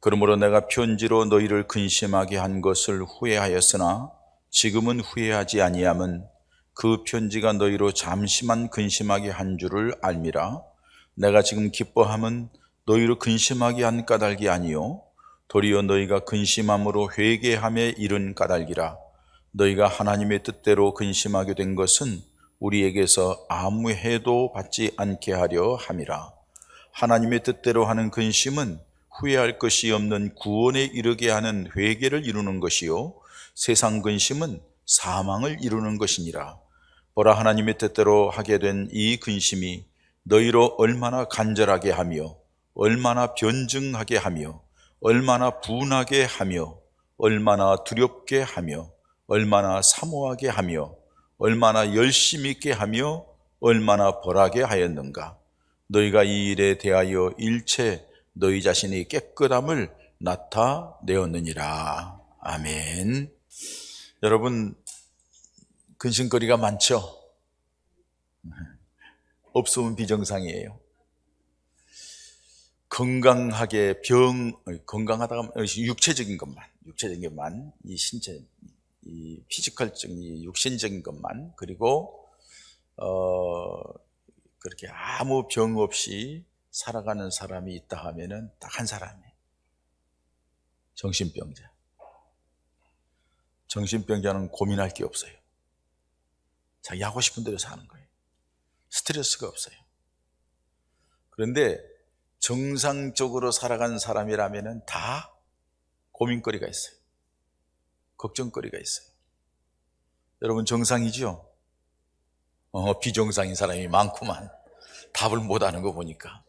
그러므로 내가 편지로 너희를 근심하게 한 것을 후회하였으나 지금은 후회하지 아니함은 그 편지가 너희로 잠시만 근심하게 한 줄을 알미라. 내가 지금 기뻐함은 너희로 근심하게 한 까닭이 아니요 도리어 너희가 근심함으로 회개함에 이른 까닭이라. 너희가 하나님의 뜻대로 근심하게 된 것은 우리에게서 아무 해도 받지 않게 하려 함이라. 하나님의 뜻대로 하는 근심은 후회할 것이 없는 구원에 이르게 하는 회개를 이루는 것이요 세상 근심은 사망을 이루는 것이니라. 보라, 하나님의 뜻대로 하게 된 이 근심이 너희로 얼마나 간절하게 하며 얼마나 변증하게 하며 얼마나 분하게 하며 얼마나 두렵게 하며 얼마나 사모하게 하며 얼마나 열심히 있게 하며 얼마나 벌하게 하였는가. 너희가 이 일에 대하여 일체 너희 자신의 깨끗함을 나타내었느니라. 아멘. 여러분, 근심거리가 많죠? 없으면 비정상이에요. 건강하다가 육체적인 것만, 이 신체, 이 피지컬적인, 이 육신적인 것만, 그리고 그렇게 아무 병 없이 살아가는 사람이 있다 하면은 딱 한 사람이에요. 정신병자. 정신병자는 고민할 게 없어요. 자기 하고 싶은 대로 사는 거예요. 스트레스가 없어요. 그런데 정상적으로 살아가는 사람이라면은 다 고민거리가 있어요. 걱정거리가 있어요. 여러분, 정상이죠? 비정상인 사람이 많구만. 답을 못하는 거 보니까.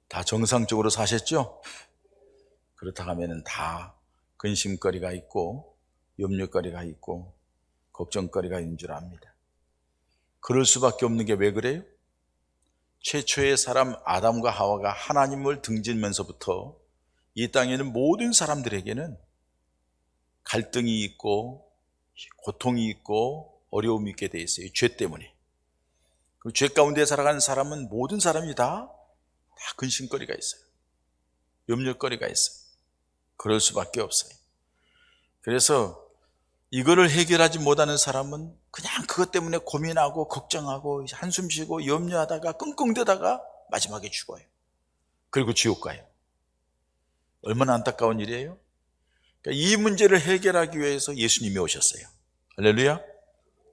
다 정상적으로 사셨죠? 그렇다 하면은 다 근심거리가 있고 염려거리가 있고 걱정거리가 있는 줄 압니다. 그럴 수밖에 없는 게 왜 그래요? 최초의 사람 아담과 하와가 하나님을 등지면서부터 이 땅에는 모든 사람들에게는 갈등이 있고 고통이 있고 어려움이 있게 돼 있어요. 죄 때문에. 그 죄 가운데 살아가는 사람은 모든 사람이 다 근심거리가 있어요. 염려거리가 있어요. 그럴 수밖에 없어요. 그래서 이거를 해결하지 못하는 사람은 그냥 그것 때문에 고민하고 걱정하고 한숨 쉬고 염려하다가 끙끙대다가 마지막에 죽어요. 그리고 지옥 가요. 얼마나 안타까운 일이에요. 그러니까 이 문제를 해결하기 위해서 예수님이 오셨어요. 할렐루야.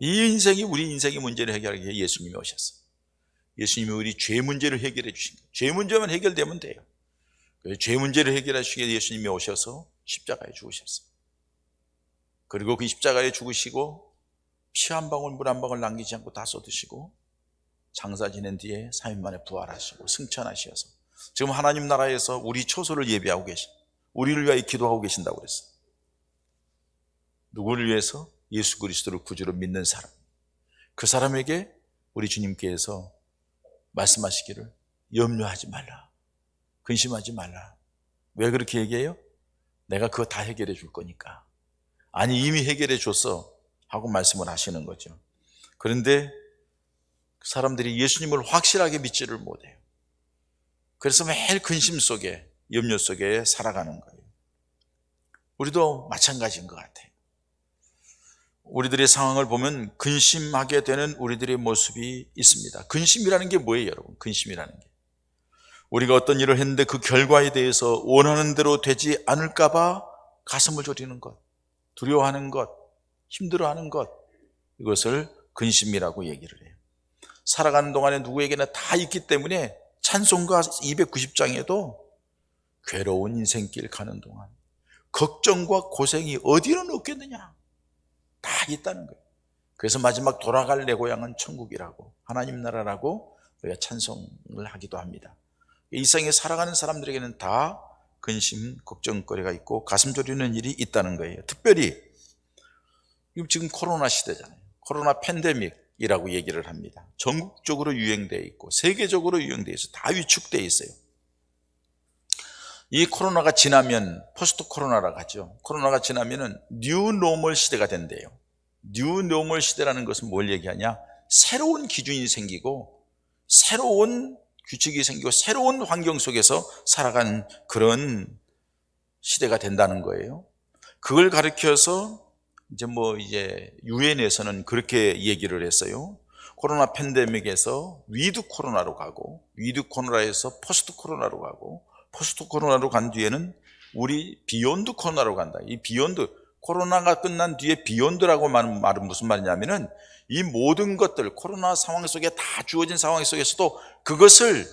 우리 인생의 문제를 해결하기 위해 예수님이 오셨어요. 예수님이 우리 죄 문제를 해결해 주신 거예요. 죄 문제만 해결되면 돼요. 죄 문제를 해결하시기 위해 예수님이 오셔서 십자가에 죽으셨어요. 그리고 그 십자가에 죽으시고 피 한 방울 물 한 방울 남기지 않고 다 쏟으시고 장사 지낸 뒤에 3일 만에 부활하시고 승천하셔서 지금 하나님 나라에서 우리 초소를 예비하고 우리를 위하여 기도하고 계신다고 그랬어요. 누구를 위해서? 예수 그리스도를 구주로 믿는 사람. 그 사람에게 우리 주님께서 말씀하시기를 염려하지 말라, 근심하지 말라. 왜 그렇게 얘기해요? 내가 그거 다 해결해 줄 거니까. 아니, 이미 해결해 줬어 하고 말씀을 하시는 거죠. 그런데 사람들이 예수님을 확실하게 믿지를 못해요. 그래서 매일 근심 속에, 염려 속에 살아가는 거예요. 우리도 마찬가지인 것 같아요. 우리들의 상황을 보면 근심하게 되는 우리들의 모습이 있습니다. 근심이라는 게 뭐예요, 여러분? 근심이라는 게 우리가 어떤 일을 했는데 그 결과에 대해서 원하는 대로 되지 않을까 봐 가슴을 졸이는 것, 두려워하는 것, 힘들어하는 것, 이것을 근심이라고 얘기를 해요. 살아가는 동안에 누구에게나 다 있기 때문에 찬송가 290장에도 괴로운 인생길 가는 동안 걱정과 고생이 어디는 없겠느냐, 다 있다는 거예요. 그래서 마지막 돌아갈 내 고향은 천국이라고, 하나님 나라라고 우리가 찬송을 하기도 합니다. 이 세상에 살아가는 사람들에게는 다 근심, 걱정거리가 있고 가슴 졸이는 일이 있다는 거예요. 특별히 지금 코로나 시대잖아요. 코로나 팬데믹이라고 얘기를 합니다. 전국적으로 유행되어 있고 세계적으로 유행되어 있어서 다 위축되어 있어요. 이 코로나가 지나면 포스트 코로나라고 하죠. 코로나가 지나면은 뉴 노멀 시대가 된대요. 뉴 노멀 시대라는 것은 뭘 얘기하냐? 새로운 기준이 생기고 새로운 규칙이 생기고 새로운 환경 속에서 살아가는 그런 시대가 된다는 거예요. 그걸 가르쳐서 이제 유엔에서는 그렇게 얘기를 했어요. 코로나 팬데믹에서 위드 코로나로 가고, 위드 코로나에서 포스트 코로나로 가고, 포스트 코로나로 간 뒤에는 우리 비욘드 코로나로 간다. 이 비욘드, 코로나가 끝난 뒤에 비욘드라고 말은 무슨 말이냐면은 이 모든 것들, 코로나 상황 속에 다 주어진 상황 속에서도 그것을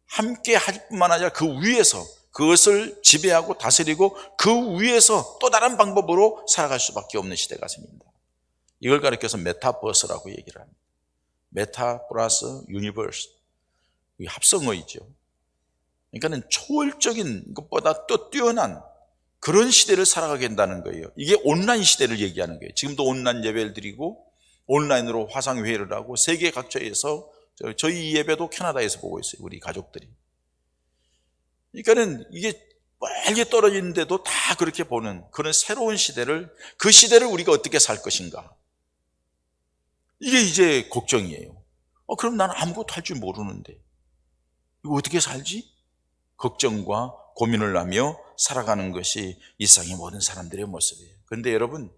함께 할 뿐만 아니라 그 위에서 그것을 지배하고 다스리고 그 위에서 또 다른 방법으로 살아갈 수밖에 없는 시대가 생긴다. 이걸 가르쳐서 메타버스라고 얘기를 합니다. 메타 플러스 유니버스, 이 합성어이죠. 그러니까는 초월적인 것보다 또 뛰어난 그런 시대를 살아가게 된다는 거예요. 이게 온라인 시대를 얘기하는 거예요. 지금도 온라인 예배를 드리고 온라인으로 화상회의를 하고 세계 각처에서, 저희 예배도 캐나다에서 보고 있어요. 우리 가족들이. 그러니까는 이게 멀리 떨어지는데도 다 그렇게 보는 그런 새로운 시대를, 그 시대를 우리가 어떻게 살 것인가, 이게 이제 걱정이에요. 그럼 나는 아무것도 할 줄 모르는데 이거 어떻게 살지? 걱정과 고민을 하며 살아가는 것이 일상의 모든 사람들의 모습이에요. 그런데 여러분,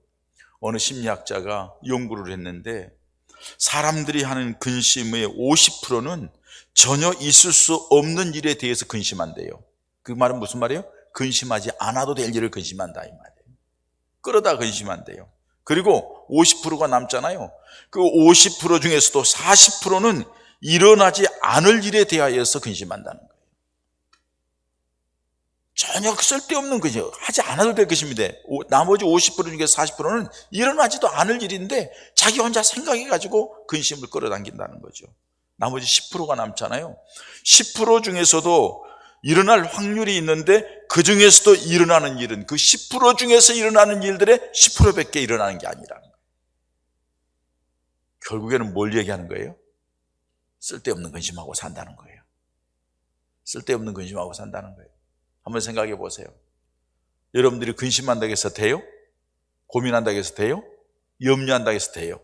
어느 심리학자가 연구를 했는데 사람들이 하는 근심의 50%는 전혀 있을 수 없는 일에 대해서 근심한대요. 그 말은 무슨 말이에요? 근심하지 않아도 될 일을 근심한다 이 말이에요. 끌어다 근심한대요. 그리고 50%가 남잖아요. 그 50% 중에서도 40%는 일어나지 않을 일에 대하여서 근심한다는 거예요. 전혀 쓸데없는 거죠. 하지 않아도 될 것입니다. 나머지 50% 중에 40%는 일어나지도 않을 일인데 자기 혼자 생각해가지고 근심을 끌어당긴다는 거죠. 나머지 10%가 남잖아요. 10% 중에서도 일어날 확률이 있는데 그 중에서도 일어나는 일은 그 10% 중에서 일어나는 일들의 10%밖에 일어나는 게 아니라는 거예요. 결국에는 뭘 얘기하는 거예요? 쓸데없는 근심하고 산다는 거예요. 쓸데없는 근심하고 산다는 거예요. 한번 생각해 보세요. 여러분들이 근심한다고 해서 돼요? 고민한다고 해서 돼요? 염려한다고 해서 돼요?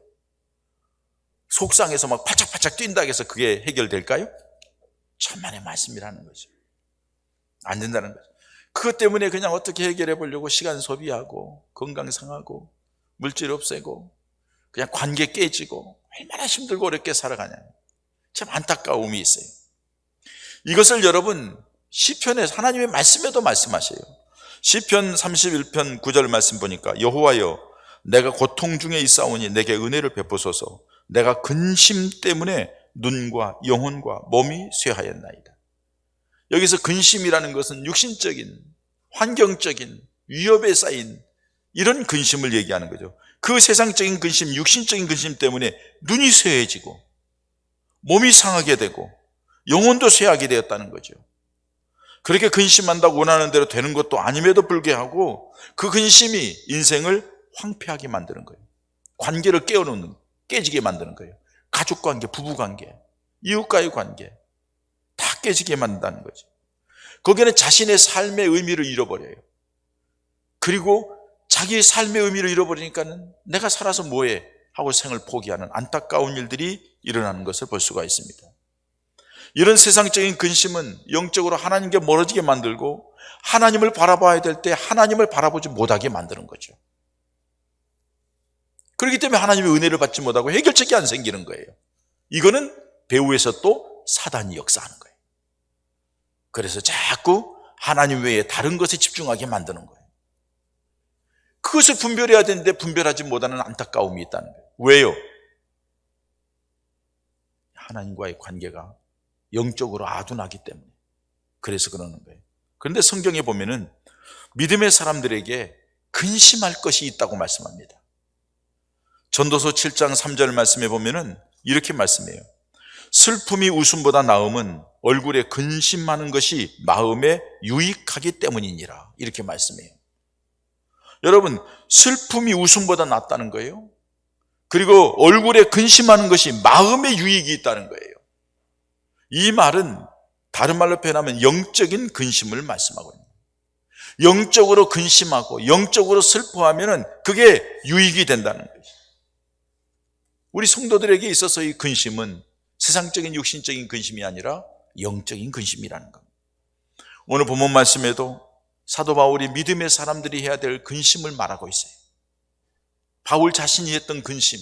속상해서 막 팔짝팔짝 뛴다고 해서 그게 해결될까요? 천만의 말씀이라는 거죠. 안 된다는 거죠. 그것 때문에 그냥 어떻게 해결해 보려고 시간 소비하고 건강 상하고 물질 없애고 그냥 관계 깨지고 얼마나 힘들고 어렵게 살아가냐. 참 안타까움이 있어요. 이것을 여러분 시편에서 하나님의 말씀에도 말씀하셔요. 시편 31편 9절 말씀 보니까 여호와여 내가 고통 중에 있사오니 내게 은혜를 베푸소서. 내가 근심 때문에 눈과 영혼과 몸이 쇠하였나이다. 여기서 근심이라는 것은 육신적인 환경적인 위협에 쌓인 이런 근심을 얘기하는 거죠. 그 세상적인 근심, 육신적인 근심 때문에 눈이 쇠해지고 몸이 상하게 되고 영혼도 쇠하게 되었다는 거죠. 그렇게 근심한다고 원하는 대로 되는 것도 아님에도 불구하고 그 근심이 인생을 황폐하게 만드는 거예요. 관계를 깨지게 만드는 거예요. 가족관계, 부부관계, 이웃과의 관계 다 깨지게 만든다는 거죠. 거기는 자신의 삶의 의미를 잃어버려요. 그리고 자기의 삶의 의미를 잃어버리니까는 내가 살아서 뭐해 하고 생을 포기하는 안타까운 일들이 일어나는 것을 볼 수가 있습니다. 이런 세상적인 근심은 영적으로 하나님께 멀어지게 만들고 하나님을 바라봐야 될 때 하나님을 바라보지 못하게 만드는 거죠. 그렇기 때문에 하나님의 은혜를 받지 못하고 해결책이 안 생기는 거예요. 이거는 배후에서 또 사단이 역사하는 거예요. 그래서 자꾸 하나님 외에 다른 것에 집중하게 만드는 거예요. 그것을 분별해야 되는데 분별하지 못하는 안타까움이 있다는 거예요. 왜요? 하나님과의 관계가 영적으로 아둔하기 때문에 그래서 그러는 거예요. 그런데 성경에 보면은 믿음의 사람들에게 근심할 것이 있다고 말씀합니다. 전도서 7장 3절 말씀에 보면은 이렇게 말씀해요. 슬픔이 웃음보다 나음은 얼굴에 근심하는 것이 마음에 유익하기 때문이니라. 이렇게 말씀해요. 여러분, 슬픔이 웃음보다 낫다는 거예요. 그리고 얼굴에 근심하는 것이 마음에 유익이 있다는 거예요. 이 말은 다른 말로 표현하면 영적인 근심을 말씀하고 있는 거예요. 영적으로 근심하고 영적으로 슬퍼하면 그게 유익이 된다는 거예요. 우리 성도들에게 있어서 이 근심은 세상적인 육신적인 근심이 아니라 영적인 근심이라는 겁니다. 오늘 본문 말씀에도 사도 바울이 믿음의 사람들이 해야 될 근심을 말하고 있어요. 바울 자신이 했던 근심,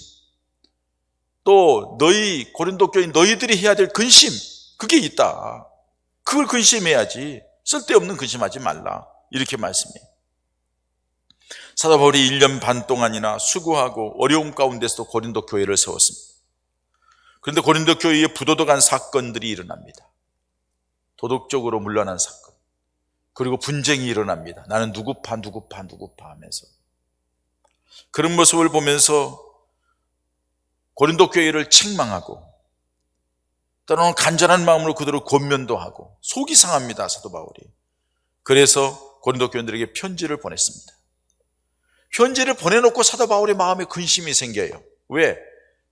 또 너희 고린도 교인 너희들이 해야 될 근심, 그게 있다. 그걸 근심해야지 쓸데없는 근심하지 말라, 이렇게 말씀해요. 사도 바울이 1년 반 동안이나 수고하고 어려움 가운데서도 고린도 교회를 세웠습니다. 그런데 고린도 교회에 부도덕한 사건들이 일어납니다. 도덕적으로 문란한 사건, 그리고 분쟁이 일어납니다. 나는 누구파 하면서. 그런 모습을 보면서 고린도 교회를 책망하고 때로는 간절한 마음으로 그들을 권면도 하고 속이 상합니다, 사도 바울이. 그래서 고린도 교인들에게 편지를 보냈습니다. 편지를 보내놓고 사도 바울의 마음에 근심이 생겨요. 왜?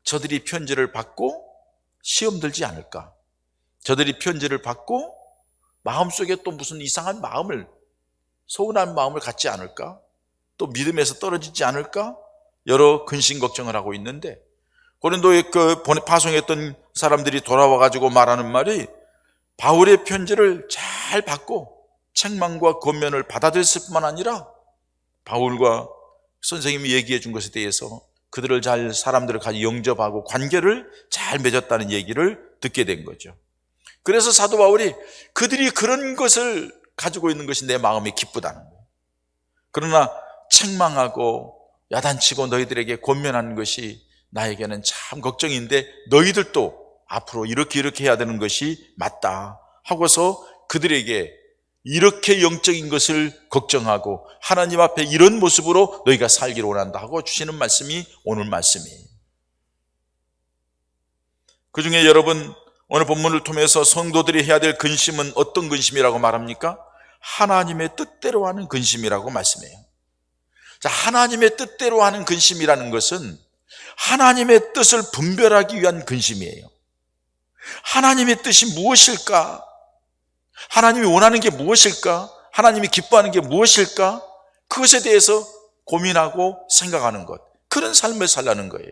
저들이 편지를 받고 시험 들지 않을까? 저들이 편지를 받고 마음속에 또 무슨 이상한 마음을, 서운한 마음을 갖지 않을까? 또 믿음에서 떨어지지 않을까? 여러 근심 걱정을 하고 있는데, 고린도에 파송했던 사람들이 돌아와가지고 말하는 말이, 바울의 편지를 잘 받고 책망과 권면을 받아들였을 뿐만 아니라 바울과 선생님이 얘기해 준 것에 대해서 그들을 잘, 사람들을 같이 영접하고 관계를 잘 맺었다는 얘기를 듣게 된 거죠. 그래서 사도 바울이 그들이 그런 것을 가지고 있는 것이 내 마음이 기쁘다는 거예요. 그러나 책망하고 야단치고 너희들에게 권면하는 것이 나에게는 참 걱정인데 너희들도 앞으로 이렇게 해야 되는 것이 맞다 하고서 그들에게 이렇게 영적인 것을 걱정하고 하나님 앞에 이런 모습으로 너희가 살기를 원한다 하고 주시는 말씀이 오늘 말씀이에요. 그 중에 여러분, 오늘 본문을 통해서 성도들이 해야 될 근심은 어떤 근심이라고 말합니까? 하나님의 뜻대로 하는 근심이라고 말씀해요. 자, 하나님의 뜻대로 하는 근심이라는 것은 하나님의 뜻을 분별하기 위한 근심이에요. 하나님의 뜻이 무엇일까? 하나님이 원하는 게 무엇일까? 하나님이 기뻐하는 게 무엇일까? 그것에 대해서 고민하고 생각하는 것, 그런 삶을 살라는 거예요.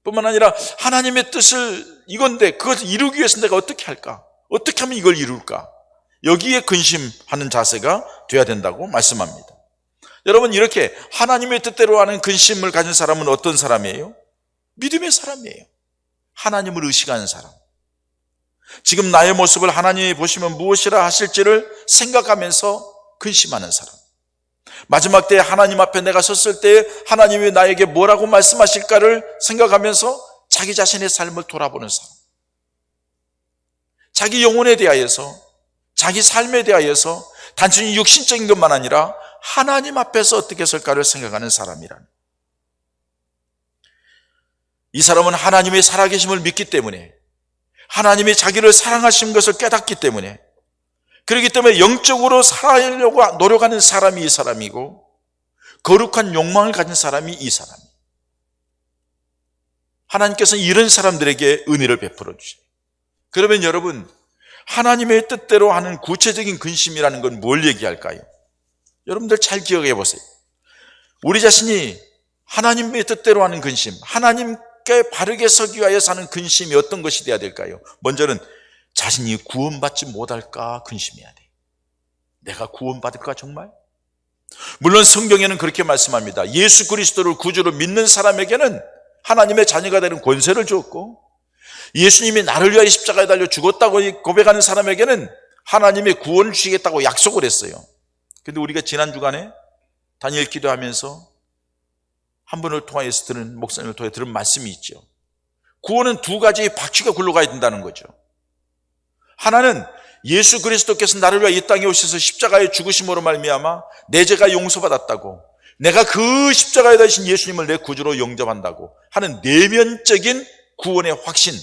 뿐만 아니라 하나님의 뜻을 이건데 그것을 이루기 위해서 내가 어떻게 할까? 어떻게 하면 이걸 이룰까? 여기에 근심하는 자세가 돼야 된다고 말씀합니다. 여러분, 이렇게 하나님의 뜻대로 하는 근심을 가진 사람은 어떤 사람이에요? 믿음의 사람이에요. 하나님을 의식하는 사람. 지금 나의 모습을 하나님이 보시면 무엇이라 하실지를 생각하면서 근심하는 사람. 마지막 때에 하나님 앞에 내가 섰을 때 하나님이 나에게 뭐라고 말씀하실까를 생각하면서 자기 자신의 삶을 돌아보는 사람. 자기 영혼에 대하여서, 자기 삶에 대하여서 단순히 육신적인 것만 아니라 하나님 앞에서 어떻게 설까를 생각하는 사람이란. 이 사람은 하나님의 살아계심을 믿기 때문에, 하나님이 자기를 사랑하신 것을 깨닫기 때문에, 그렇기 때문에 영적으로 살아가려고 노력하는 사람이 이 사람이고, 거룩한 욕망을 가진 사람이 이 사람이에요. 하나님께서는 이런 사람들에게 은혜를 베풀어 주셔요. 그러면 여러분, 하나님의 뜻대로 하는 구체적인 근심이라는 건 뭘 얘기할까요? 여러분들 잘 기억해 보세요. 우리 자신이 하나님의 뜻대로 하는 근심, 하나님께 바르게 서기 위하여 사는 근심이 어떤 것이 돼야 될까요? 먼저는 자신이 구원받지 못할까 근심해야 돼요. 내가 구원받을까 정말? 물론 성경에는 그렇게 말씀합니다. 예수 그리스도를 구주로 믿는 사람에게는 하나님의 자녀가 되는 권세를 주었고, 예수님이 나를 위하여 십자가에 달려 죽었다고 고백하는 사람에게는 하나님의 구원을 주시겠다고 약속을 했어요. 근데 우리가 지난 주간에 다니엘 기도하면서 한 분을 통하여서 들은, 목사님을 통해 들은 말씀이 있죠. 구원은 두 가지의 바퀴가 굴러가야 된다는 거죠. 하나는 예수 그리스도께서 나를 위하여 이 땅에 오셔서 십자가에 죽으심으로 말미암아 내 죄가 용서받았다고, 내가 그 십자가에 달리신 예수님을 내 구주로 영접한다고 하는 내면적인 구원의 확신,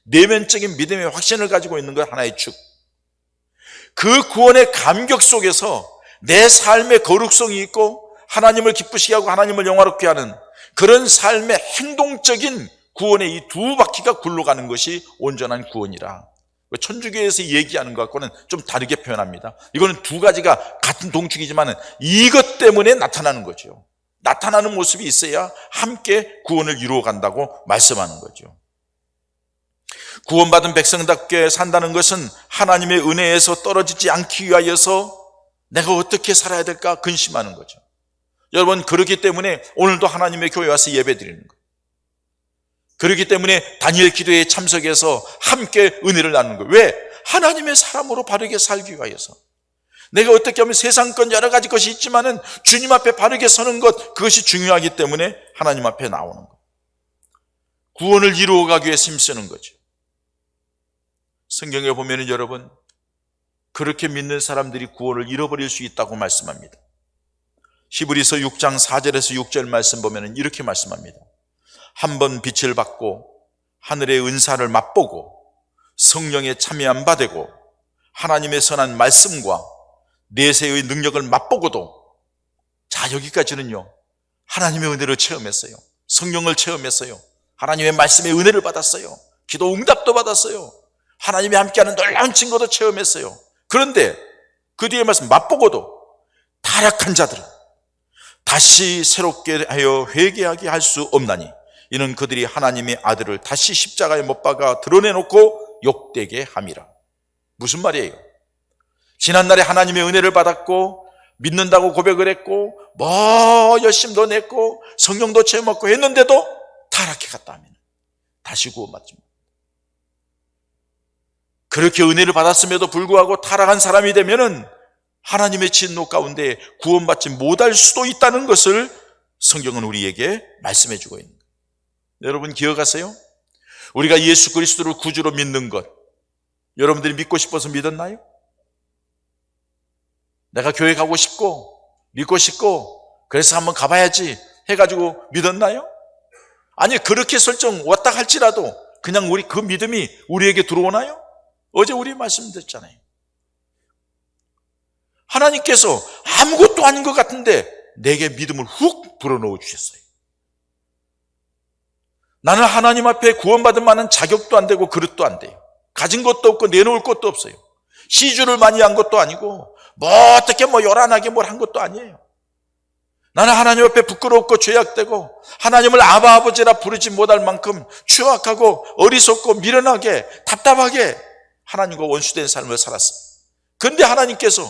내면적인 믿음의 확신을 가지고 있는 것 하나의 축. 그 구원의 감격 속에서 내 삶의 거룩성이 있고 하나님을 기쁘시게 하고 하나님을 영화롭게 하는 그런 삶의 행동적인 구원의 이 두 바퀴가 굴러가는 것이 온전한 구원이라. 천주교에서 얘기하는 것과는 좀 다르게 표현합니다. 이거는 두 가지가 같은 동축이지만 이것 때문에 나타나는 거죠. 나타나는 모습이 있어야 함께 구원을 이루어 간다고 말씀하는 거죠. 구원받은 백성답게 산다는 것은 하나님의 은혜에서 떨어지지 않기 위하여서 내가 어떻게 살아야 될까 근심하는 거죠. 여러분, 그렇기 때문에 오늘도 하나님의 교회 와서 예배 드리는 거예요. 그렇기 때문에 다니엘 기도에 참석해서 함께 은혜를 나누는 거예요. 왜? 하나님의 사람으로 바르게 살기 위하여서. 내가 어떻게 하면 세상권 여러 가지 것이 있지만은 주님 앞에 바르게 서는 것, 그것이 중요하기 때문에 하나님 앞에 나오는 거예요. 구원을 이루어가기 위해서 힘쓰는 거죠. 성경에 보면은 여러분, 그렇게 믿는 사람들이 구원을 잃어버릴 수 있다고 말씀합니다. 히브리서 6장 4절에서 6절 말씀 보면은 이렇게 말씀합니다. 한번 빛을 받고 하늘의 은사를 맛보고 성령에 참여한 바 되고 하나님의 선한 말씀과 내세의 능력을 맛보고도, 자, 여기까지는요, 하나님의 은혜를 체험했어요. 성령을 체험했어요. 하나님의 말씀의 은혜를 받았어요. 기도 응답도 받았어요. 하나님이 함께하는 놀라운 증거도 체험했어요. 그런데 그 뒤에 말씀, 맛보고도 타락한 자들은 다시 새롭게 하여 회개하게 할 수 없나니 이는 그들이 하나님의 아들을 다시 십자가에 못 박아 드러내놓고 욕되게 함이라. 무슨 말이에요? 지난날에 하나님의 은혜를 받았고 믿는다고 고백을 했고 열심도 냈고 성령도 체험했고 했는데도 타락해 갔다 하면 다시 구원받지 못합니다. 그렇게 은혜를 받았음에도 불구하고 타락한 사람이 되면은 하나님의 진노 가운데 구원받지 못할 수도 있다는 것을 성경은 우리에게 말씀해 주고 있는 거예요. 여러분 기억하세요? 우리가 예수 그리스도를 구주로 믿는 것, 여러분들이 믿고 싶어서 믿었나요? 내가 교회 가고 싶고 믿고 싶고 그래서 한번 가봐야지 해가지고 믿었나요? 아니, 그렇게 설정 왔다 할지라도 그냥 그 믿음이 우리에게 들어오나요? 어제 우리 말씀드렸잖아요. 하나님께서 아무것도 아닌 것 같은데 내게 믿음을 훅 불어넣어 주셨어요. 나는 하나님 앞에 구원받을 만한 자격도 안 되고 그릇도 안 돼요. 가진 것도 없고 내놓을 것도 없어요. 시주를 많이 한 것도 아니고 어떻게 요란하게 뭘 한 것도 아니에요. 나는 하나님 앞에 부끄럽고 죄악되고 하나님을 아바 아버지라 부르지 못할 만큼 추악하고 어리석고 미련하게 답답하게 하나님과 원수된 삶을 살았어요. 그런데 하나님께서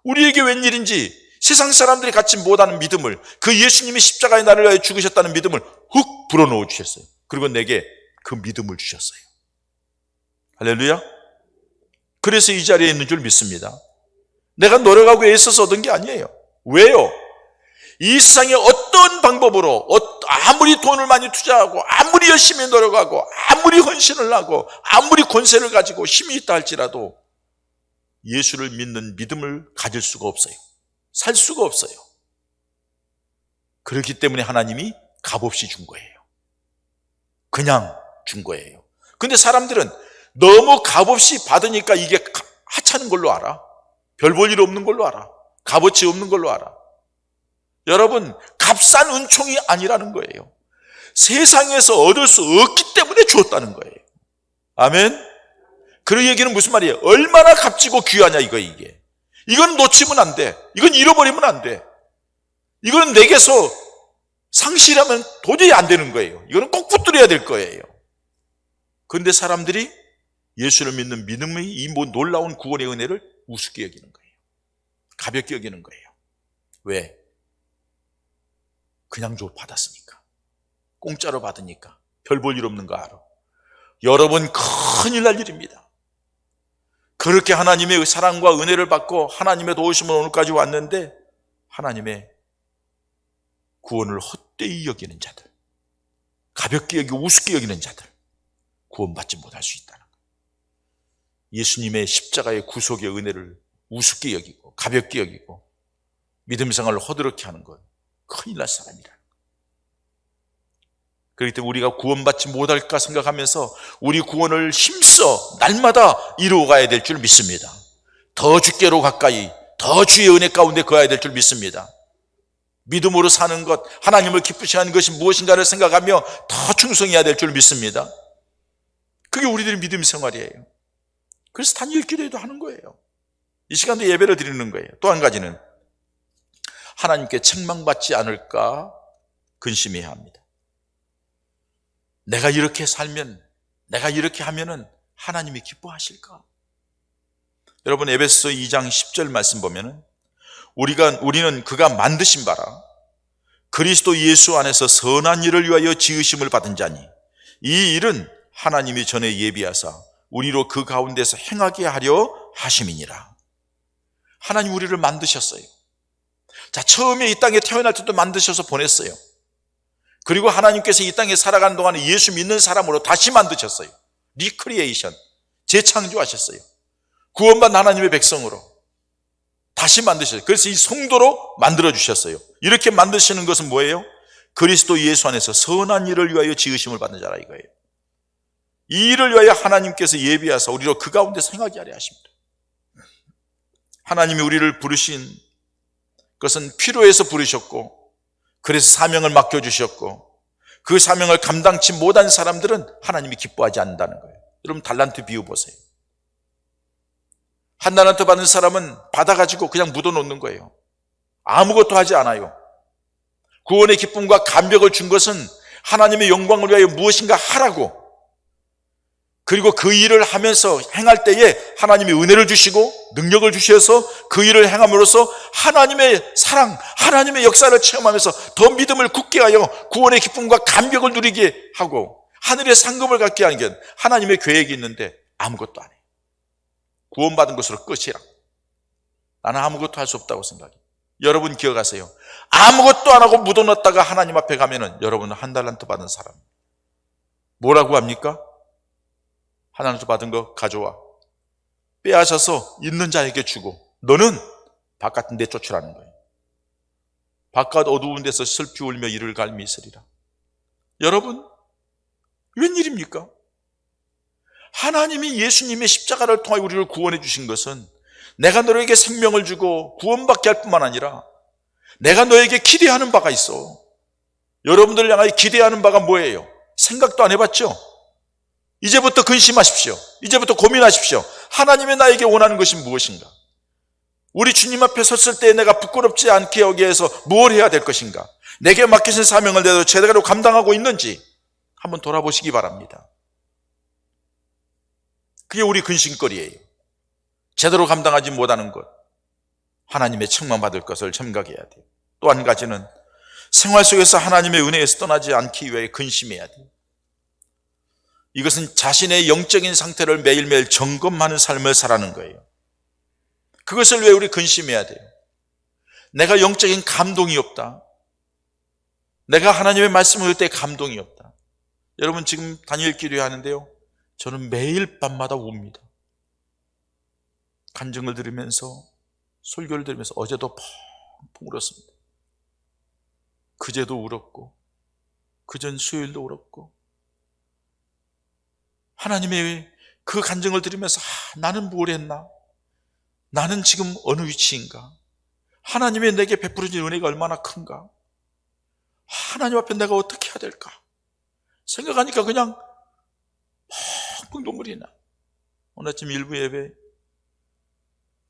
우리에게 웬일인지 세상 사람들이 갖지 못하는 믿음을, 그 예수님이 십자가에 나를 위하여 죽으셨다는 믿음을 훅 불어넣어 주셨어요. 그리고 내게 그 믿음을 주셨어요. 할렐루야. 그래서 이 자리에 있는 줄 믿습니다. 내가 노력하고 애써서 얻은 게 아니에요. 왜요? 이 세상에 어떤 방법으로 아무리 돈을 많이 투자하고 아무리 열심히 노력하고 아무리 헌신을 하고 아무리 권세를 가지고 힘이 있다 할지라도 예수를 믿는 믿음을 가질 수가 없어요. 살 수가 없어요. 그렇기 때문에 하나님이 값없이 준 거예요. 그냥 준 거예요. 근데 사람들은 너무 값없이 받으니까 이게 하찮은 걸로 알아. 별 볼 일 없는 걸로 알아. 값어치 없는 걸로 알아. 여러분, 값싼 은총이 아니라는 거예요. 세상에서 얻을 수 없기 때문에 주었다는 거예요. 아멘. 그 얘기는 무슨 말이에요? 얼마나 값지고 귀하냐 이게. 이건 놓치면 안 돼. 이건 잃어버리면 안 돼. 이거는 내게서 상실하면 도저히 안 되는 거예요. 이거는 꼭 붙들어야 될 거예요. 그런데 사람들이 예수를 믿는 믿음의 이 놀라운 구원의 은혜를 우습게 여기는 거예요. 가볍게 여기는 거예요. 왜? 그냥 받았으니까. 공짜로 받으니까. 별 볼 일 없는 거 알아. 여러분, 큰일 날 일입니다. 그렇게 하나님의 사랑과 은혜를 받고 하나님의 도우심으로 오늘까지 왔는데 하나님의 구원을 헛되이 여기는 자들, 가볍게 여기고 우습게 여기는 자들, 구원받지 못할 수 있다는 거예요. 예수님의 십자가의 구속의 은혜를 우습게 여기고 가볍게 여기고 믿음 생활을 허드렛게 하는 건 큰일 날 사람이라는 거예요. 그렇기 때문에 우리가 구원받지 못할까 생각하면서 우리 구원을 힘써 날마다 이루어가야 될 줄 믿습니다. 더 주께로 가까이, 더 주의 은혜 가운데 거해야 될 줄 믿습니다. 믿음으로 사는 것, 하나님을 기쁘시게 하는 것이 무엇인가를 생각하며 더 충성해야 될 줄 믿습니다. 그게 우리들의 믿음 생활이에요. 그래서 다니엘 기도에도 하는 거예요. 이 시간도 예배를 드리는 거예요. 또 한 가지는 하나님께 책망받지 않을까 근심해야 합니다. 내가 이렇게 살면 내가 이렇게 하면은 하나님이 기뻐하실까? 여러분, 에베소서 2장 10절 말씀 보면은 우리는 그가 만드신 바라 그리스도 예수 안에서 선한 일을 위하여 지으심을 받은 자니 이 일은 하나님이 전에 예비하사 우리로 그 가운데서 행하게 하려 하심이니라. 하나님 우리를 만드셨어요. 자, 처음에 이 땅에 태어날 때도 만드셔서 보냈어요. 그리고 하나님께서 이 땅에 살아가는 동안에 예수 믿는 사람으로 다시 만드셨어요. 리크리에이션, 재창조하셨어요. 구원받은 하나님의 백성으로 다시 만드셨어요. 그래서 이 성도로 만들어주셨어요. 이렇게 만드시는 것은 뭐예요? 그리스도 예수 안에서 선한 일을 위하여 지으심을 받는 자라 이거예요. 이 일을 위하여 하나님께서 예비하사 우리로 그 가운데 행하게 하려 하십니다. 하나님이 우리를 부르신 것은 필요해서 부르셨고, 그래서 사명을 맡겨주셨고, 그 사명을 감당치 못한 사람들은 하나님이 기뻐하지 않는다는 거예요. 여러분, 달란트 비유 보세요. 한 달란트 받은 사람은 받아가지고 그냥 묻어놓는 거예요. 아무것도 하지 않아요. 구원의 기쁨과 감격을 준 것은 하나님의 영광을 위하여 무엇인가 하라고, 그리고 그 일을 하면서 행할 때에 하나님이 은혜를 주시고 능력을 주셔서 그 일을 행함으로써 하나님의 사랑, 하나님의 역사를 체험하면서 더 믿음을 굳게 하여 구원의 기쁨과 감격을 누리게 하고 하늘의 상급을 갖게 하는 게 하나님의 계획이 있는데 아무것도 안 해요. 구원받은 것으로 끝이라. 나는 아무것도 할 수 없다고 생각해요. 여러분 기억하세요. 아무것도 안 하고 묻어놨다가 하나님 앞에 가면은 여러분은 한 달란트 받은 사람. 뭐라고 합니까? 하나님께 받은 거 가져와. 빼앗아서 있는 자에게 주고 너는 바깥 내쫓으라는 거예요. 바깥 어두운 데서 슬피 울며 이를 갈미 있으리라. 여러분, 웬일입니까? 하나님이 예수님의 십자가를 통해 우리를 구원해 주신 것은 내가 너에게 생명을 주고 구원받게 할 뿐만 아니라 내가 너에게 기대하는 바가 있어. 여러분들 향하여 기대하는 바가 뭐예요? 생각도 안 해봤죠? 이제부터 근심하십시오. 이제부터 고민하십시오. 하나님의 나에게 원하는 것이 무엇인가? 우리 주님 앞에 섰을 때 내가 부끄럽지 않게 하기 위해서 무엇을 해야 될 것인가? 내게 맡기신 사명을 내가 제대로 감당하고 있는지 한번 돌아보시기 바랍니다. 그게 우리 근심거리예요. 제대로 감당하지 못하는 것, 하나님의 책망받을 것을 생각해야 돼요. 또 한 가지는 생활 속에서 하나님의 은혜에서 떠나지 않기 위해 근심해야 돼요. 이것은 자신의 영적인 상태를 매일매일 점검하는 삶을 살아가는 거예요. 그것을 왜 우리 근심해야 돼요? 내가 영적인 감동이 없다. 내가 하나님의 말씀을 할 때 감동이 없다. 여러분 지금 다니엘 기도하는데요, 저는 매일 밤마다 웁니다. 간증을 들으면서 설교를 들으면서 어제도 펑펑 울었습니다. 그제도 울었고 그전 수요일도 울었고, 하나님의 그 간증을 들으면서 나는 뭘 했나? 나는 지금 어느 위치인가? 하나님의 내게 베풀어진 은혜가 얼마나 큰가? 하나님 앞에 내가 어떻게 해야 될까? 생각하니까 그냥 펑펑 눈물이 나. 오늘 아침 일부 예배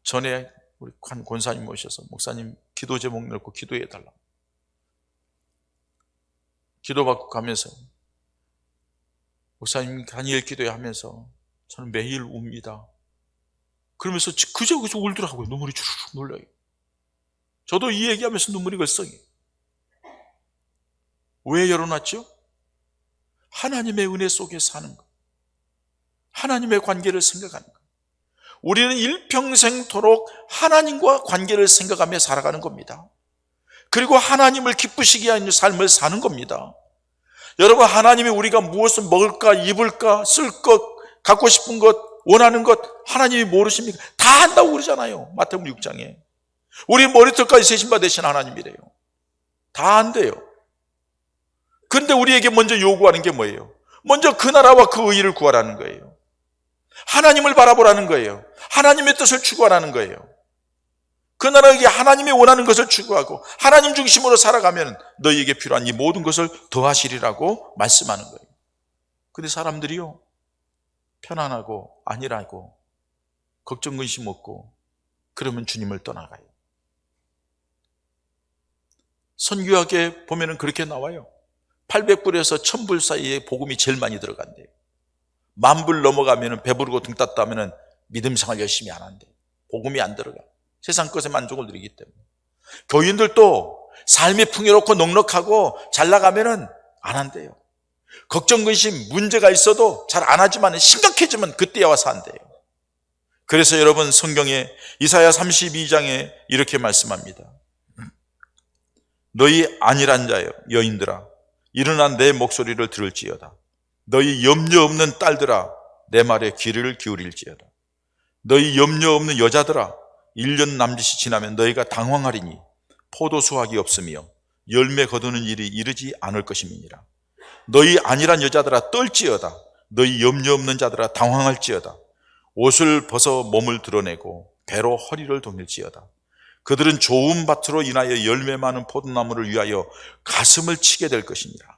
전에 우리 관 권사님 모셔서 목사님 기도 제목 넣고 기도해 달라. 기도받고 가면서 목사님 다니엘 기도회 하면서 저는 매일 웁니다. 그러면서 그저 울더라고요. 눈물이 주르륵 놀라요. 저도 이 얘기하면서 눈물이 걸썩해요. 왜 열어놨죠? 하나님의 은혜 속에 사는 것, 하나님의 관계를 생각하는 것. 우리는 일평생토록 하나님과 관계를 생각하며 살아가는 겁니다. 그리고 하나님을 기쁘시게 하는 삶을 사는 겁니다. 여러분, 하나님이 우리가 무엇을 먹을까, 입을까, 쓸 것, 갖고 싶은 것, 원하는 것 하나님이 모르십니까? 다 한다고 그러잖아요. 마태복음 6장에. 우리 머리털까지 세신 바 되신 하나님이래요. 다 한대요. 근데 우리에게 먼저 요구하는 게 뭐예요? 먼저 그 나라와 그 의를 구하라는 거예요. 하나님을 바라보라는 거예요. 하나님의 뜻을 추구하라는 거예요. 그 나라에게 하나님이 원하는 것을 추구하고 하나님 중심으로 살아가면 너희에게 필요한 이 모든 것을 더하시리라고 말씀하는 거예요. 근데 사람들이요, 편안하고 안일하고 걱정 근심 없고 그러면 주님을 떠나가요. 선교학에 보면은 그렇게 나와요. 800불에서 1000불 사이에 복음이 제일 많이 들어간대요. 만불 넘어가면 배부르고 등 땄다면 믿음 생활 열심히 안 한대. 복음이 안 들어가. 세상 것에 만족을 누리기 때문에. 교인들도 삶이 풍요롭고 넉넉하고 잘 나가면 안 한대요. 걱정, 근심, 문제가 있어도 잘 안 하지만 심각해지면 그때야 와서 한대요. 그래서 여러분 성경에 이사야 32장에 이렇게 말씀합니다. 너희 안일한 자여 여인들아 일어나 내 목소리를 들을지어다. 너희 염려 없는 딸들아 내 말에 귀를 기울일지어다. 너희 염려 없는 여자들아 1년 남짓이 지나면 너희가 당황하리니 포도 수확이 없으며 열매 거두는 일이 이르지 않을 것임이니라. 너희 안일한 여자들아 떨지어다. 너희 염려 없는 자들아 당황할지어다. 옷을 벗어 몸을 드러내고 배로 허리를 동일지어다. 그들은 좋은 밭으로 인하여 열매 많은 포도나무를 위하여 가슴을 치게 될 것이니라.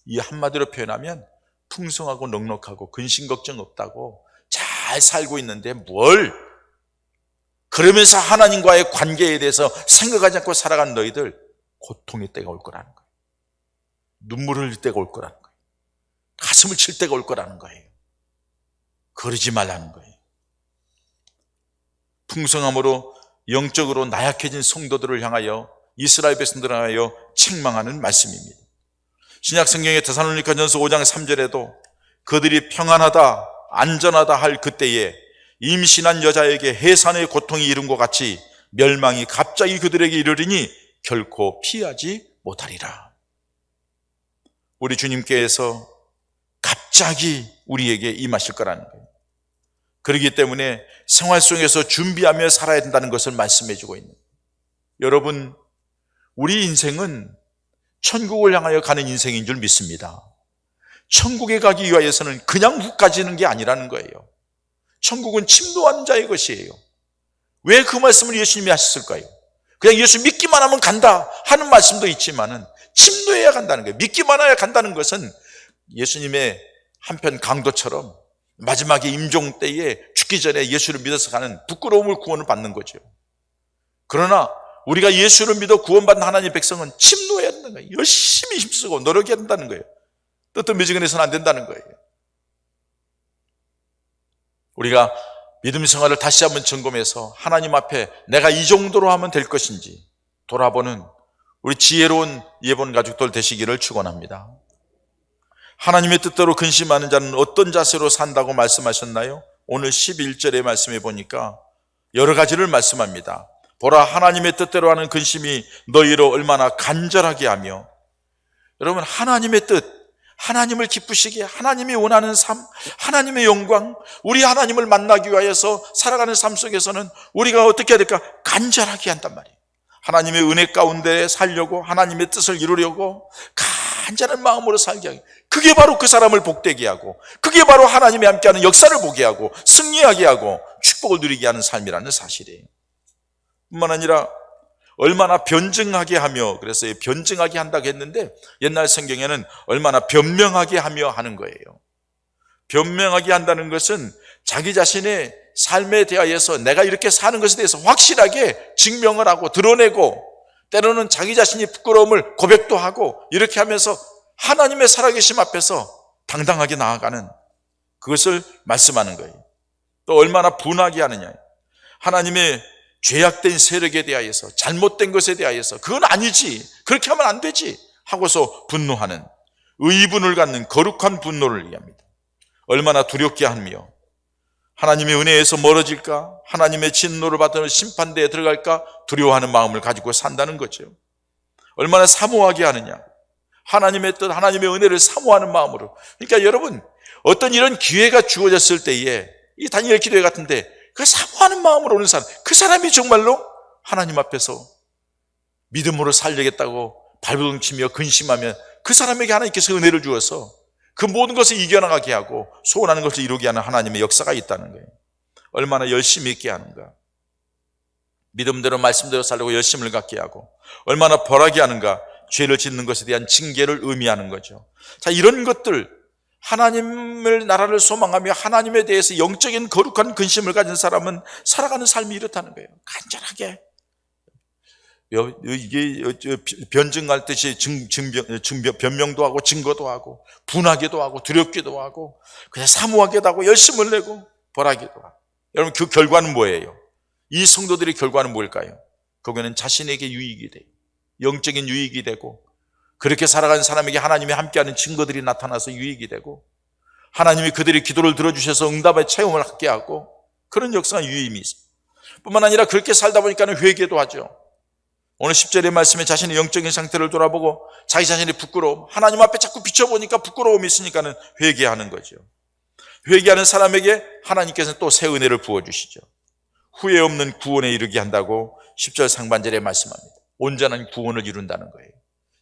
이 한마디로 표현하면 풍성하고 넉넉하고 근심 걱정 없다고 잘 살고 있는데 뭘 그러면서 하나님과의 관계에 대해서 생각하지 않고 살아간 너희들 고통의 때가 올 거라는 거예요. 눈물을 흘릴 때가 올 거라는 거예요. 가슴을 칠 때가 올 거라는 거예요. 그러지 말라는 거예요. 풍성함으로 영적으로 나약해진 성도들을 향하여 이스라엘 백성들을 향하여 책망하는 말씀입니다. 신약 성경의 데살로니가전서 5장 3절에도 그들이 평안하다 안전하다 할 그때에 임신한 여자에게 해산의 고통이 이른 것 같이 멸망이 갑자기 그들에게 이르리니 결코 피하지 못하리라. 우리 주님께서 갑자기 우리에게 임하실 거라는 거예요. 그렇기 때문에 생활 속에서 준비하며 살아야 된다는 것을 말씀해 주고 있는 거예요. 여러분, 우리 인생은 천국을 향하여 가는 인생인 줄 믿습니다. 천국에 가기 위하여서는 그냥 훅 가지는 게 아니라는 거예요. 천국은 침노하는 자의 것이에요. 왜 그 말씀을 예수님이 하셨을까요? 그냥 예수 믿기만 하면 간다 하는 말씀도 있지만은 침노해야 간다는 거예요. 믿기만 해야 간다는 것은 예수님의 한편 강도처럼 마지막에 임종 때에 죽기 전에 예수를 믿어서 가는 부끄러움을 구원을 받는 거죠. 그러나 우리가 예수를 믿어 구원받는 하나님의 백성은 침노해야 된다는 거예요. 열심히 힘쓰고 노력해야 된다는 거예요. 뜨뜻미지근해서는 안 된다는 거예요. 우리가 믿음 생활을 다시 한번 점검해서 하나님 앞에 내가 이 정도로 하면 될 것인지 돌아보는 우리 지혜로운 예본 가족들 되시기를 축원합니다. 하나님의 뜻대로 근심하는 자는 어떤 자세로 산다고 말씀하셨나요? 오늘 11절의 말씀해 보니까 여러 가지를 말씀합니다. 보라, 하나님의 뜻대로 하는 근심이 너희로 얼마나 간절하게 하며. 여러분, 하나님의 뜻, 하나님을 기쁘시게, 하나님이 원하는 삶, 하나님의 영광, 우리 하나님을 만나기 위하여서 살아가는 삶 속에서는 우리가 어떻게 해야 될까? 간절하게 한단 말이에요. 하나님의 은혜 가운데 살려고, 하나님의 뜻을 이루려고 간절한 마음으로 살게 하고, 그게 바로 그 사람을 복되게 하고, 그게 바로 하나님이 함께하는 역사를 보게 하고 승리하게 하고 축복을 누리게 하는 삶이라는 사실이에요. 뿐만 아니라 얼마나 변증하게 하며, 그래서 변증하게 한다고 했는데 옛날 성경에는 얼마나 변명하게 하며 하는 거예요. 변명하게 한다는 것은 자기 자신의 삶에 대하여서 내가 이렇게 사는 것에 대해서 확실하게 증명을 하고 드러내고, 때로는 자기 자신이 부끄러움을 고백도 하고, 이렇게 하면서 하나님의 살아계심 앞에서 당당하게 나아가는, 그것을 말씀하는 거예요. 또 얼마나 분하게 하느냐, 하나님의 죄악된 세력에 대하여서, 잘못된 것에 대하여서 그건 아니지, 그렇게 하면 안 되지 하고서 분노하는, 의분을 갖는 거룩한 분노를 얘기합니다. 얼마나 두렵게 하며 하나님의 은혜에서 멀어질까, 하나님의 진노를 받는 심판대에 들어갈까 두려워하는 마음을 가지고 산다는 거죠. 얼마나 사모하게 하느냐, 하나님의 뜻, 하나님의 은혜를 사모하는 마음으로. 그러니까 여러분, 어떤 이런 기회가 주어졌을 때에 이 다니엘 기도회 같은데 그 사모하는 마음으로 오는 사람, 그 사람이 정말로 하나님 앞에서 믿음으로 살려겠다고 발버둥치며 근심하면 그 사람에게 하나님께서 은혜를 주어서 그 모든 것을 이겨나가게 하고 소원하는 것을 이루게 하는 하나님의 역사가 있다는 거예요. 얼마나 열심히 있게 하는가, 믿음대로 말씀대로 살려고 열심을 갖게 하고, 얼마나 벌하게 하는가, 죄를 짓는 것에 대한 징계를 의미하는 거죠. 자, 이런 것들, 하나님을, 나라를 소망하며 하나님에 대해서 영적인 거룩한 근심을 가진 사람은 살아가는 삶이 이렇다는 거예요. 간절하게 이게 변증할 듯이 변명도 하고 증거도 하고 분하기도 하고 두렵기도 하고 그냥 사모하기도 하고 열심을 내고 벌하기도 하고. 여러분 그 결과는 뭐예요? 이 성도들의 결과는 뭘까요? 그거는 자신에게 유익이 돼요. 영적인 유익이 되고, 그렇게 살아가는 사람에게 하나님이 함께하는 증거들이 나타나서 유익이 되고, 하나님이 그들의 기도를 들어주셔서 응답의 체험을 하게 하고, 그런 역사가 유임이 있어요. 뿐만 아니라 그렇게 살다 보니까 회개도 하죠. 오늘 10절의 말씀에 자신의 영적인 상태를 돌아보고 자기 자신이 부끄러움, 하나님 앞에 자꾸 비춰보니까 부끄러움이 있으니까 회개하는 거죠. 회개하는 사람에게 하나님께서는 또 새 은혜를 부어주시죠. 후회 없는 구원에 이르게 한다고 10절 상반절에 말씀합니다. 온전한 구원을 이룬다는 거예요.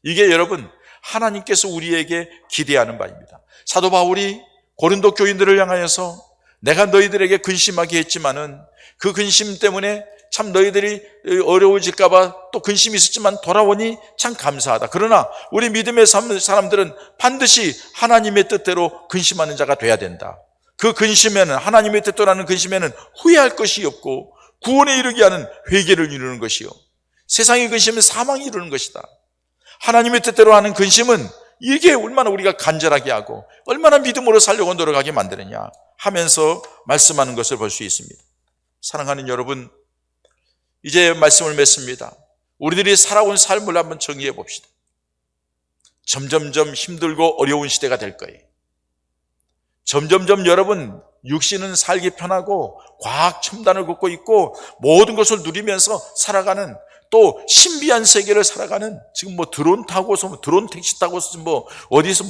이게 여러분 하나님께서 우리에게 기대하는 바입니다. 사도 바울이 고린도 교인들을 향하여서 내가 너희들에게 근심하게 했지만은 그 근심 때문에 참 너희들이 어려워질까 봐 또 근심이 있었지만 돌아오니 참 감사하다. 그러나 우리 믿음의 사람들은 반드시 하나님의 뜻대로 근심하는 자가 돼야 된다. 그 근심에는, 하나님의 뜻대로 하는 근심에는 후회할 것이 없고 구원에 이르게 하는 회개를 이루는 것이요, 세상의 근심은 사망이 이루는 것이다. 하나님의 뜻대로 하는 근심은 이게 얼마나 우리가 간절하게 하고 얼마나 믿음으로 살려고 노력하게 만드느냐 하면서 말씀하는 것을 볼 수 있습니다. 사랑하는 여러분, 이제 말씀을 맺습니다. 우리들이 살아온 삶을 한번 정리해 봅시다. 점점점 힘들고 어려운 시대가 될 거예요. 점점점 여러분 육신은 살기 편하고 과학 첨단을 걷고 있고 모든 것을 누리면서 살아가는, 또 신비한 세계를 살아가는, 지금 뭐 드론 타고서 드론 택시 타고서 어디서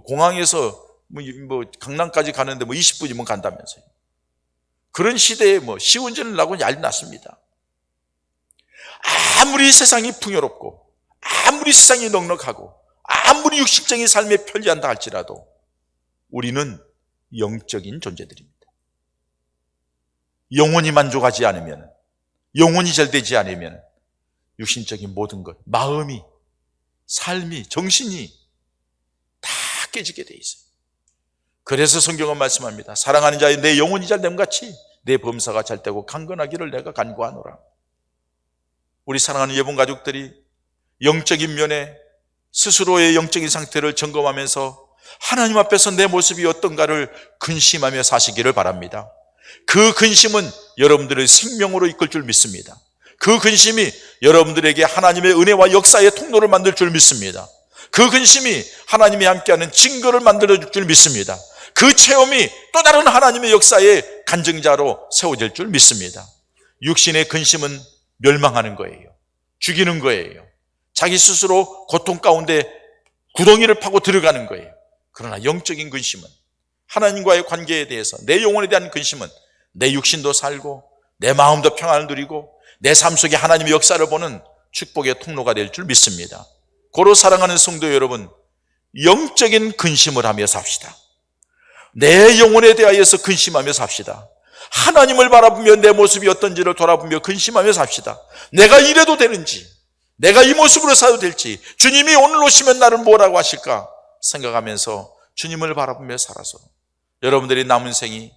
공항에서 강남까지 가는데 20분이면 간다면서요. 그런 시대에 시운전을 나고 난리 났습니다. 아무리 세상이 풍요롭고 아무리 세상이 넉넉하고 아무리 육신적인 삶에 편리한다 할지라도 우리는 영적인 존재들입니다. 영혼이 만족하지 않으면, 영혼이 잘 되지 않으면 육신적인 모든 것, 마음이, 삶이, 정신이 다 깨지게 돼 있어요. 그래서 성경은 말씀합니다. 사랑하는 자여 내 영혼이 잘 됨 같이 내 범사가 잘 되고 강건하기를 내가 간구하노라. 우리 사랑하는 예본 가족들이 영적인 면에 스스로의 영적인 상태를 점검하면서 하나님 앞에서 내 모습이 어떤가를 근심하며 사시기를 바랍니다. 그 근심은 여러분들의 생명으로 이끌 줄 믿습니다. 그 근심이 여러분들에게 하나님의 은혜와 역사의 통로를 만들 줄 믿습니다. 그 근심이 하나님이 함께하는 증거를 만들어줄 줄 믿습니다. 그 체험이 또 다른 하나님의 역사의 간증자로 세워질 줄 믿습니다. 육신의 근심은 멸망하는 거예요. 죽이는 거예요. 자기 스스로 고통 가운데 구덩이를 파고 들어가는 거예요. 그러나 영적인 근심은, 하나님과의 관계에 대해서, 내 영혼에 대한 근심은 내 육신도 살고 내 마음도 평안을 누리고 내 삶 속에 하나님의 역사를 보는 축복의 통로가 될 줄 믿습니다. 고로 사랑하는 성도 여러분, 영적인 근심을 하며 삽시다. 내 영혼에 대하여서 근심하며 삽시다. 하나님을 바라보며 내 모습이 어떤지를 돌아보며 근심하며 삽시다. 내가 이래도 되는지, 내가 이 모습으로 살아도 될지, 주님이 오늘 오시면 나를 뭐라고 하실까 생각하면서 주님을 바라보며 살아서 여러분들의 남은 생이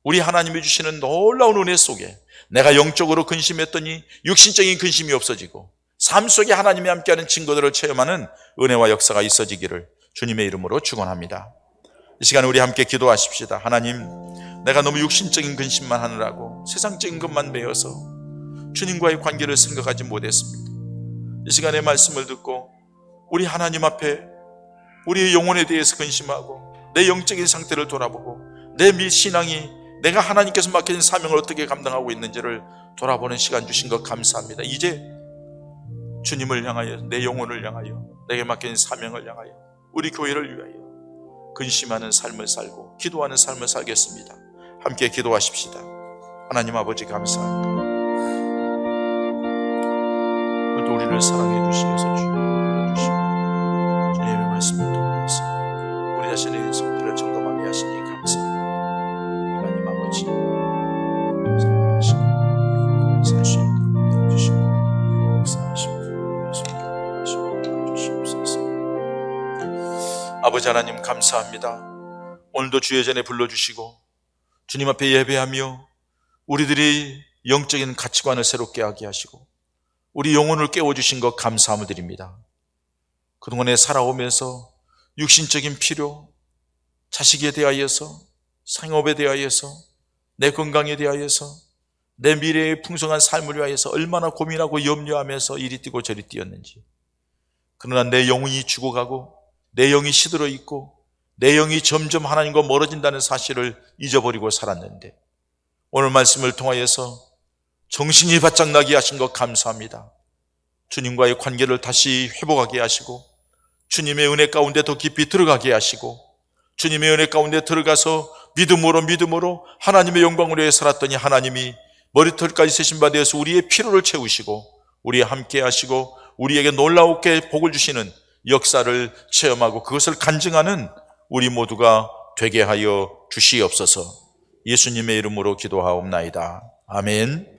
우리 하나님이 주시는 놀라운 은혜 속에 내가 영적으로 근심했더니 육신적인 근심이 없어지고 삶 속에 하나님이 함께하는 증거들을 체험하는 은혜와 역사가 있어지기를 주님의 이름으로 축원합니다. 이 시간에 우리 함께 기도하십시다. 하나님, 내가 너무 육신적인 근심만 하느라고 세상적인 것만 배워서 주님과의 관계를 생각하지 못했습니다. 이 시간에 말씀을 듣고 우리 하나님 앞에 우리의 영혼에 대해서 근심하고 내 영적인 상태를 돌아보고 내 신앙이 내가 하나님께서 맡겨진 사명을 어떻게 감당하고 있는지를 돌아보는 시간 주신 것 감사합니다. 이제 주님을 향하여, 내 영혼을 향하여, 내게 맡겨진 사명을 향하여, 우리 교회를 위하여 근심하는 삶을 살고 기도하는 삶을 살겠습니다. 함께 기도하십시다. 하나님 아버지 감사합니다. 오늘도 우리를 사랑해 주시어서 주시고 주님의 말씀을 통해서 우리 자신의 속들을 점검하게 하시니 감사합니다. 하나님 아버지 사랑하시고 감사할 수 있도록 해주시고 역사하시고 예수님께 주시옵소서. 아버지 하나님 감사합니다. 오늘도 주의 전에 불러주시고 주님 앞에 예배하며 우리들이 영적인 가치관을 새롭게 하게 하시고 우리 영혼을 깨워주신 것 감사함을 드립니다. 그동안에 살아오면서 육신적인 필요, 자식에 대하여서, 상업에 대하여서, 내 건강에 대하여서, 내 미래의 풍성한 삶을 위하여서 얼마나 고민하고 염려하면서 이리 뛰고 저리 뛰었는지. 그러나 내 영혼이 죽어가고 내 영이 시들어 있고 내 영이 점점 하나님과 멀어진다는 사실을 잊어버리고 살았는데, 오늘 말씀을 통하여서 정신이 바짝 나게 하신 것 감사합니다. 주님과의 관계를 다시 회복하게 하시고 주님의 은혜 가운데 더 깊이 들어가게 하시고, 주님의 은혜 가운데 들어가서 믿음으로 하나님의 영광을 위해 살았더니 하나님이 머리털까지 세신 바 되어서 우리의 필요를 채우시고 우리와 함께 하시고 우리에게 놀라우게 복을 주시는 역사를 체험하고 그것을 간증하는 우리 모두가 되게 하여 주시옵소서. 예수님의 이름으로 기도하옵나이다. 아멘.